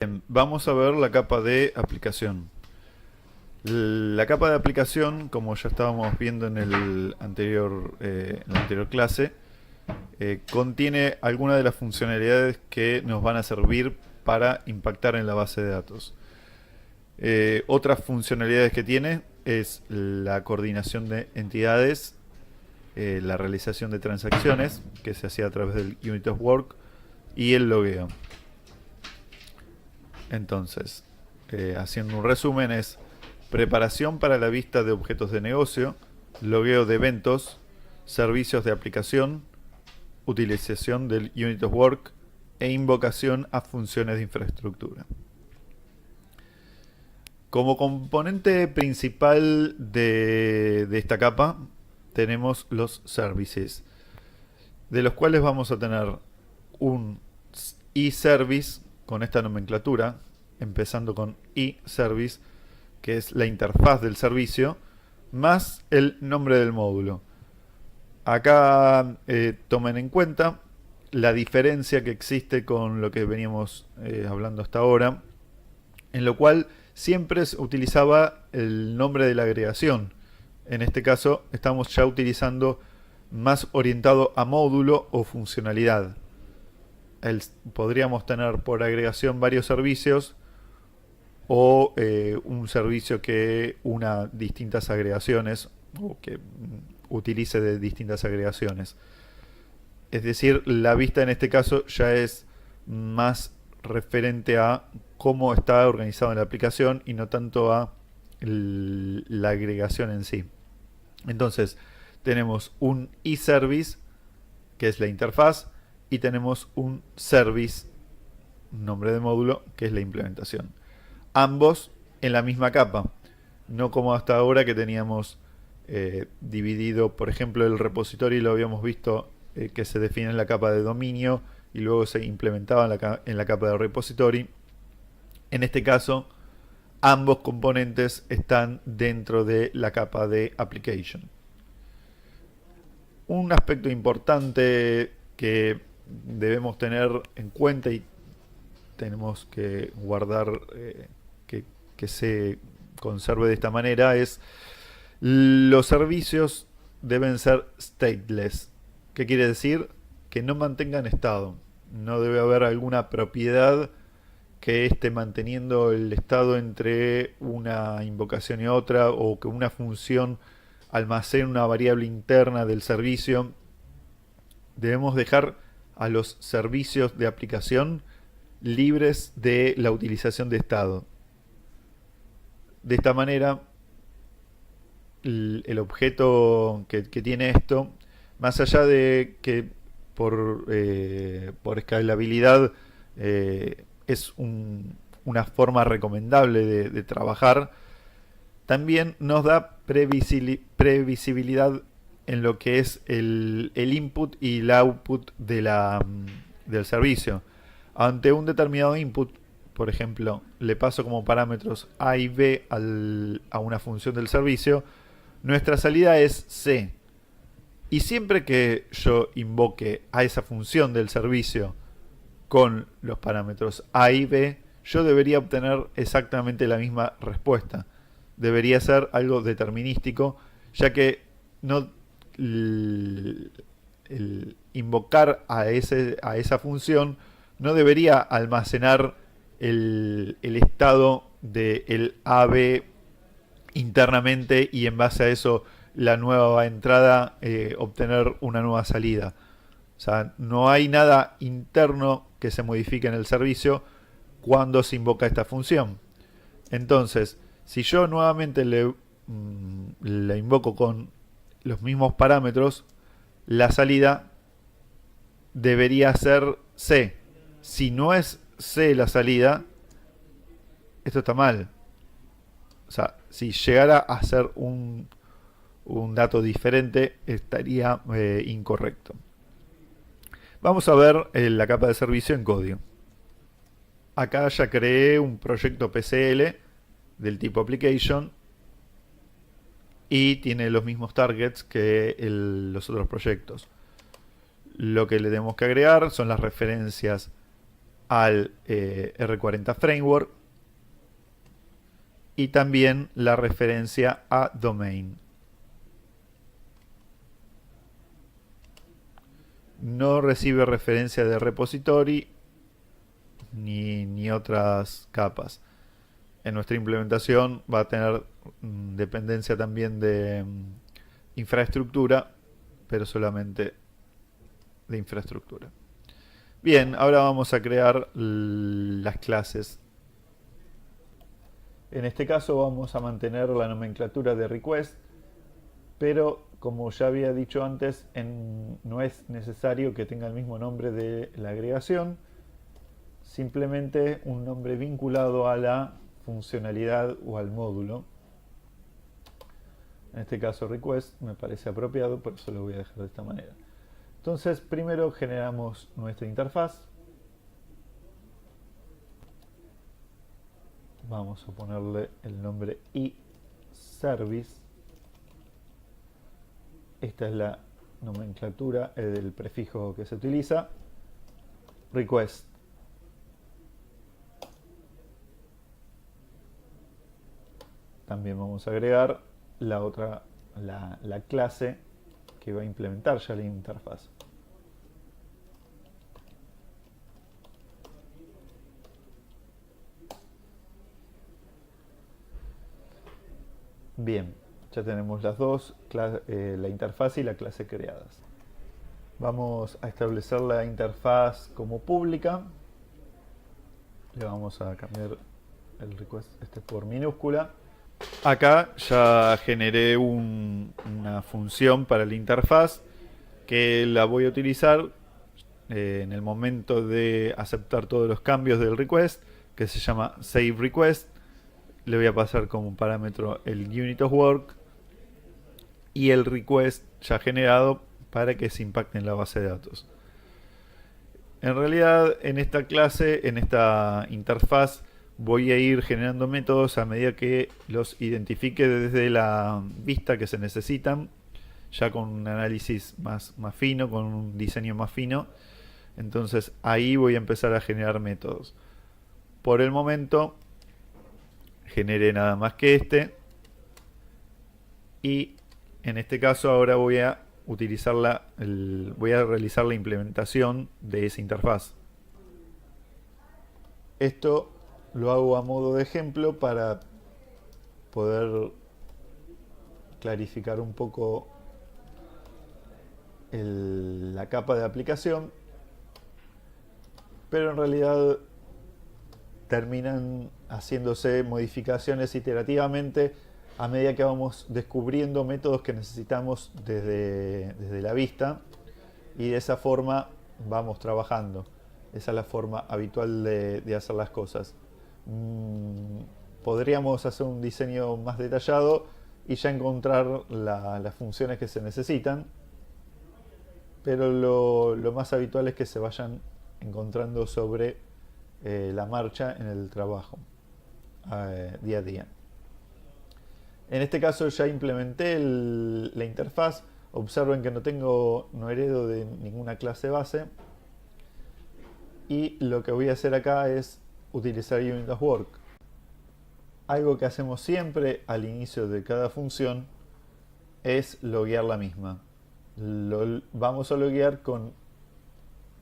Bien, vamos a ver la capa de aplicación. La capa de aplicación, como ya estábamos viendo en la anterior clase, contiene algunas de las funcionalidades que nos van a servir para impactar en la base de datos. Otras funcionalidades que tiene es la coordinación de entidades, la realización de transacciones, que se hacía a través del Unit of Work, y el logueo. Entonces, haciendo un resumen, es preparación para la vista de objetos de negocio, logueo de eventos, servicios de aplicación, utilización del Unit of Work e invocación a funciones de infraestructura. Como componente principal de esta capa tenemos los services, de los cuales vamos a tener un eService con esta nomenclatura, empezando con eService, que es la interfaz del servicio, más el nombre del módulo. Acá tomen en cuenta la diferencia que existe con lo que veníamos hablando hasta ahora, en lo cual siempre se utilizaba el nombre de la agregación. En este caso estamos ya utilizando más orientado a módulo o funcionalidad. Podríamos tener por agregación varios servicios o un servicio que una distintas agregaciones o que utilice de distintas agregaciones. Es decir, la vista en este caso ya es más referente a cómo está organizado en la aplicación y no tanto a la agregación en sí. Entonces, tenemos un eService, que es la interfaz, y tenemos un service, nombre de módulo, que es la implementación. Ambos en la misma capa, no como hasta ahora que teníamos dividido, por ejemplo, el repositorio lo habíamos visto que se define en la capa de dominio y luego se implementaba en la capa de repository. En este caso, ambos componentes están dentro de la capa de application. Un aspecto importante que debemos tener en cuenta y tenemos que guardar que se conserve de esta manera es los servicios deben ser stateless. ¿Qué quiere decir? Que no mantengan estado. No debe haber alguna propiedad que esté manteniendo el estado entre una invocación y otra, o que una función almacene una variable interna del servicio. Debemos dejar a los servicios de aplicación libres de la utilización de estado. De esta manera, el objeto que tiene esto, más allá de que por escalabilidad es una forma recomendable de trabajar, también nos da previsibilidad en lo que es el input y el output del servicio. Ante un determinado input, por ejemplo, le paso como parámetros A y B a una función del servicio, nuestra salida es C. Y siempre que yo invoque a esa función del servicio con los parámetros A y B, yo debería obtener exactamente la misma respuesta. Debería ser algo determinístico, ya que no el invocar a esa función no debería almacenar el estado del AB internamente y en base a eso la nueva entrada obtener una nueva salida. O sea, no hay nada interno que se modifique en el servicio cuando se invoca esta función. Entonces, si yo nuevamente le invoco con los mismos parámetros, la salida debería ser C. Si no es C la salida, esto está mal. O sea, si llegara a ser un dato diferente, estaría incorrecto. Vamos a ver la capa de servicio en código. Acá ya creé un proyecto PCL del tipo application y tiene los mismos targets que los otros proyectos. Lo que le tenemos que agregar son las referencias al R40 Framework y también la referencia a domain. No recibe referencia de repository ni otras capas. En nuestra implementación va a tener dependencia también de infraestructura, pero solamente de infraestructura. Bien, ahora vamos a crear las clases. En este caso vamos a mantener la nomenclatura de request, pero como ya había dicho antes, no es necesario que tenga el mismo nombre de la agregación, simplemente un nombre vinculado a la funcionalidad o al módulo. En este caso request me parece apropiado, por eso lo voy a dejar de esta manera. Entonces primero generamos nuestra interfaz. Vamos a ponerle el nombre iService. Esta es la nomenclatura del prefijo que se utiliza. Request. También vamos a agregar la clase que va a implementar ya la interfaz. Bien, ya tenemos las dos, la interfaz y la clase creadas. Vamos a establecer la interfaz como pública. Le vamos a cambiar el request por minúscula. Acá ya generé una función para la interfaz que la voy a utilizar en el momento de aceptar todos los cambios del request, que se llama SaveRequest. Le voy a pasar como parámetro el unit of work y el request ya generado para que se impacte en la base de datos. En realidad, en esta clase, en esta interfaz, voy a ir generando métodos a medida que los identifique desde la vista que se necesitan, ya con un análisis más fino, con un diseño más fino. Entonces ahí voy a empezar a generar métodos. Por el momento generé nada más que este, y en este caso ahora voy a voy a realizar la implementación de esa interfaz. Esto lo hago a modo de ejemplo para poder clarificar un poco la capa de aplicación, pero en realidad terminan haciéndose modificaciones iterativamente a medida que vamos descubriendo métodos que necesitamos desde la vista, y de esa forma vamos trabajando. Esa es la forma habitual de hacer las cosas. Podríamos hacer un diseño más detallado y ya encontrar las funciones que se necesitan, pero lo más habitual es que se vayan encontrando sobre la marcha en el trabajo día a día. En este caso ya implementé la interfaz. Observen que no heredo de ninguna clase base, y lo que voy a hacer acá es utilizar unit of work. Algo que hacemos siempre al inicio de cada función es loguear la misma. Vamos a loguear con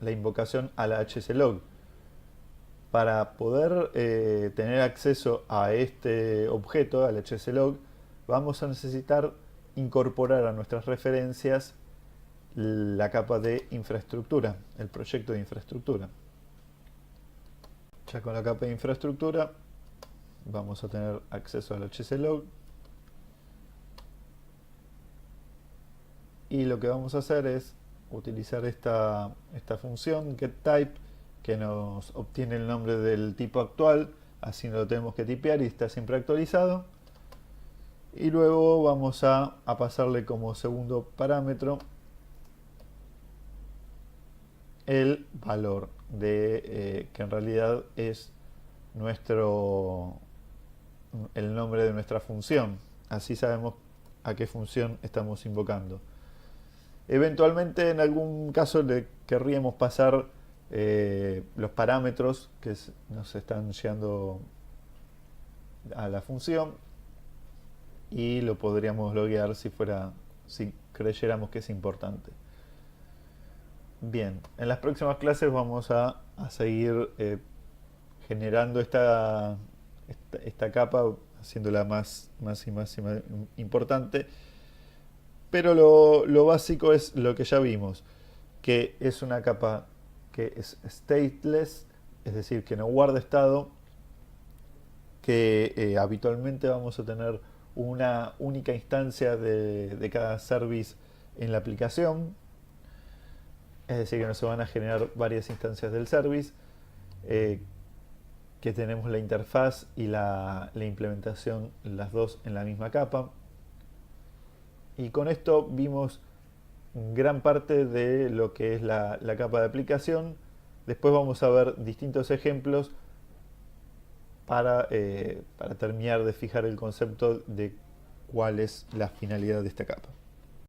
la invocación a la hslog. Para poder tener acceso a este objeto, al hslog, vamos a necesitar incorporar a nuestras referencias la capa de infraestructura, el proyecto de infraestructura. Ya con la capa de infraestructura vamos a tener acceso al hslog, y lo que vamos a hacer es utilizar esta función getType, que nos obtiene el nombre del tipo actual, así no lo tenemos que tipear y está siempre actualizado. Y luego vamos a pasarle como segundo parámetro el valor que en realidad es el nombre de nuestra función. Así sabemos a qué función estamos invocando. Eventualmente, en algún caso, le querríamos pasar los parámetros que nos están llegando a la función, y lo podríamos loguear si creyéramos que es importante. Bien, en las próximas clases vamos a seguir generando esta capa, haciéndola más importante, pero lo básico es lo que ya vimos, que es una capa que es stateless, es decir, que no guarda estado, que habitualmente vamos a tener una única instancia de cada service en la aplicación, es decir, que no se van a generar varias instancias del service, que tenemos la interfaz y la implementación, las dos en la misma capa. Y con esto vimos gran parte de lo que es la capa de aplicación. Después vamos a ver distintos ejemplos para terminar de fijar el concepto de cuál es la finalidad de esta capa.